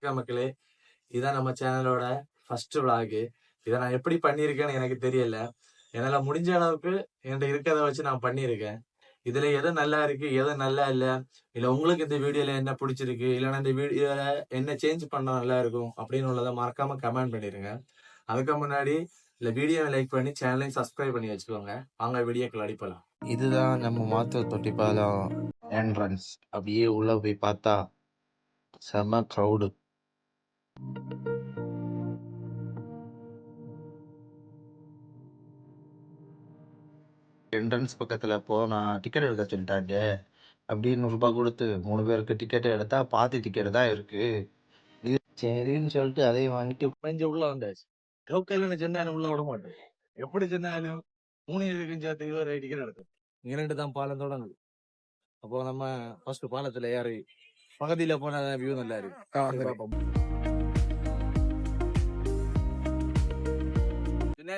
மக்களே, இதான் நம்ம சேனலோட ஃபர்ஸ்ட் vlog. இதை நான் எப்படி பண்ணியிருக்கேன்னு எனக்கு தெரியல. என்னால முடிஞ்ச அளவுக்கு என்கிட்ட இருக்கிறத வச்சு நான் பண்ணியிருக்கேன். இதுல எது நல்லா இருக்கு, எது நல்லா இல்ல, இல்ல உங்களுக்கு இந்த வீடியோல என்ன பிடிச்சிருக்கு, இல்லைன்னா இந்த வீடியோல என்ன சேஞ்ச் பண்ணா நல்லா இருக்கும் அப்படின்னு உள்ளதை மறக்காம கமெண்ட் பண்ணிருங்க. அதுக்கு முன்னாடி இந்த வீடியோவை லைக் பண்ணி சேனலையும் சப்ஸ்கிரைப் பண்ணி வச்சுக்கோங்க. வாங்க வீடியோக்குள்ள அடிப்பலாம். இதுதான் நம்ம மாத்தூர் தொட்டிப்பாலம் என்ட்ரன்ஸ். அப்படியே உள்ள போய் பார்த்தா செம க்ரௌடு. என்ட்ரன்ஸ் பக்கத்துல போனா டிக்கெட் எடுக்க சொல்லிட்டாங்க. அப்படியே 100 ரூபாய் கொடுத்து 3 பேருக்கு டிக்கெட் எடுத்தா பாதி டிக்கெட் தான் இருக்கு. இது சரின்னு சொல்லிட்டு அதையும் வாங்கிட்டு கொஞ்சம் உள்ள வந்தாச்சு. லோக்கல்ல சென்னாலும் உள்ள விட மாட்டேன். எப்படி சென்னாலும் 3 இருக்குன்னு சேர்த்து ஒரு டிக்கெட் எடுக்கும். 2 தான் பாலம் தொடங்குது. அப்போ நம்ம ஃபர்ஸ்ட் பாலத்துல ஏறி பகுதியில போன வியூ நல்லா இருக்கு.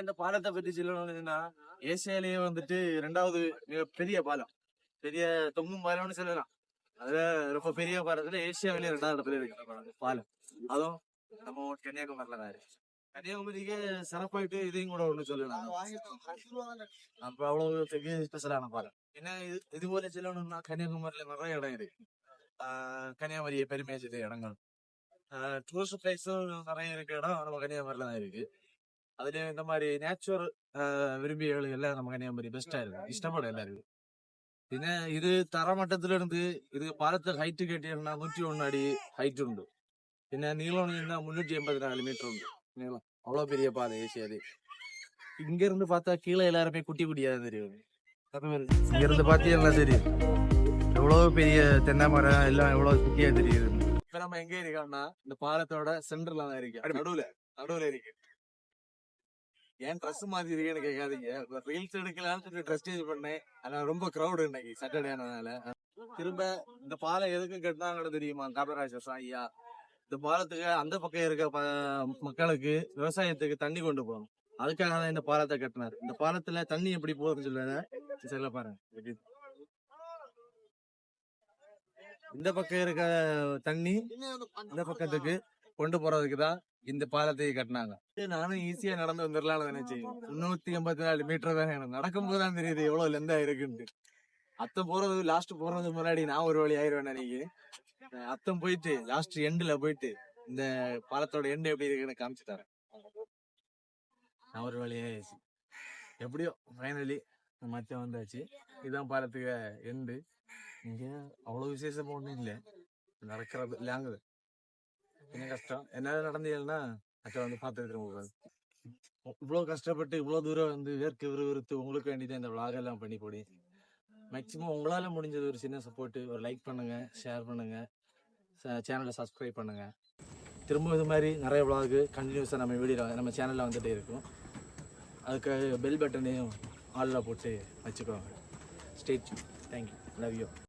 இந்த பாலத்தை பற்றி சொல்லணும்னா ஏசியாலேயே வந்துட்டு 2வது பெரிய பாலம், பெரிய தொங்கும் பாலம்னு சொல்லலாம். அதுல ரொம்ப பெரிய பாலத்துல ஏசியாவிலேயே 2வது இடத்துல இருக்கு பாலம். அதுவும் நம்ம கன்னியாகுமரியில தான் இருக்கு. கன்னியாகுமரிக்கு சிறப்பாயிட்டு இதையும் கூட ஒண்ணு சொல்லலாம். அப்ப அவ்வளவு ஸ்பெஷலான பாலம். ஏன்னா இது போல சொல்லணும்னா கன்னியாகுமரியில நிறைய இடம் இருக்கு. கன்னியாகுமரியை பெருமையா செய்த இடங்கள், டூரிஸ்ட் பிளேஸும் நிறைய இருக்க இடம் நம்ம கன்னியாகுமரியில தான் இருக்கு. அதுலயும் இந்த மாதிரி நேச்சுரல் விரும்பிகள் எல்லாம் நம்ம கன்னியாகுமரி பெஸ்டா இருக்கு, இஷ்டப்படும் எல்லாருக்கும். പിന്നെ ഇത് തറമട്ടത്തിൽ இருந்து இது பாலத்தை ஹைட்டு கேட்டீங்கன்னா 101 அடி ஹைட் உண்டு. പിന്നെ நீளம் 384 மீட்டர் உண்டு நீளம். அவ்வளவு பெரிய பாதை ஏசியாது. இங்க இருந்து பார்த்தா கீழே எல்லாருமே குட்டி குட்டியா தெரியும். இங்க இருந்து பார்த்தீங்கன்னா தெரியும் எவ்வளவு பெரிய தென்னை மரம் எல்லாம் எவ்வளவு குட்டியா தெரியுது. இப்ப நம்ம எங்க இருக்கோம்னா இந்த பாலத்தோட சென்டர்ல தான் இருக்கு, நடுவுல இருக்கு. ஏன் ட்ரெஸ் மாதிரி இருக்குன்னு கேட்காதீங்க. ரீல்ஸ் எடுக்கலாம்னு சொல்லி ட்ரெஸ் சேஞ்ச் பண்ணேன். ஆனா ரொம்ப க்ரௌடு இன்னைக்கு சாட்டர்டே ஆனதுனால. திரும்ப இந்த பாலம் எதுக்கு கட்டினாங்கன்னு தெரியுமா? காமராஜர் ஐயா இந்த பாலத்துக்கு அந்த பக்கம் இருக்க மக்களுக்கு விவசாயத்துக்கு தண்ணி கொண்டு போகணும். அதுக்காக தான் இந்த பாலத்தை கட்டினாரு. இந்த பாலத்துல தண்ணி எப்படி போகுதுன்னு சொல்ல பாருங்க. இந்த பக்கம் இருக்க தண்ணி இந்த பக்கத்துக்கு கொண்டு போறதுக்கு தான் இந்த பாலத்தை கட்டினாங்க. நானும் ஈஸியா நடந்து வந்துடலாம்னு நினைச்சேன். 384 மீட்டர் தான். எனக்கு நடக்கும் போதுதான் தெரியுது எவ்வளவு லெந்தா இருக்குன்னு. அத்தம் போறது லாஸ்ட் போறது முன்னாடி நான் ஒரு வழி ஆயிடுவேன் நினைக்கிறேன். அத்தம் போயிட்டு லாஸ்ட் எண்ட்ல போயிட்டு இந்த பாலத்தோட எண்டு எப்படி இருக்குன்னு காமிச்சு தரேன். நான் ஒரு வழி ஆயிடுச்சு. எப்படியோ ஃபைனலி மச்சம் வந்தாச்சு. இதுதான் பாலத்துக்கு எண்டு. இங்க அவ்வளவு விசேஷம் ஒண்ணும் இல்லை, நடக்கிறது லாங்குது கொஞ்சம் கஷ்டம். என்னால நடந்தீங்கன்னா அக்கா வந்து பார்த்து திரும்ப இவ்வளவு கஷ்டப்பட்டு இவ்வளவு தூரம் வந்து வேர்க்கு விறுவிறுத்து உங்களுக்கு வேண்டிதான் இந்த vlog எல்லாம் பண்ணி போடி. மேக்சிமம் உங்களால முடிஞ்சது ஒரு சின்ன சப்போர்ட், ஒரு லைக் பண்ணுங்க, ஷேர் பண்ணுங்க, சேனலை சப்ஸ்கிரைப் பண்ணுங்க. திரும்ப இது மாதிரி நிறைய vlog கண்டினியூஸா நம்ம சேனல்ல வந்துட்டே இருக்கும். அதுக்கு பெல் பட்டனையும் ஆல்ல போட்டு வச்சுக்கோங்க. Stay tune. Thank you. Love you.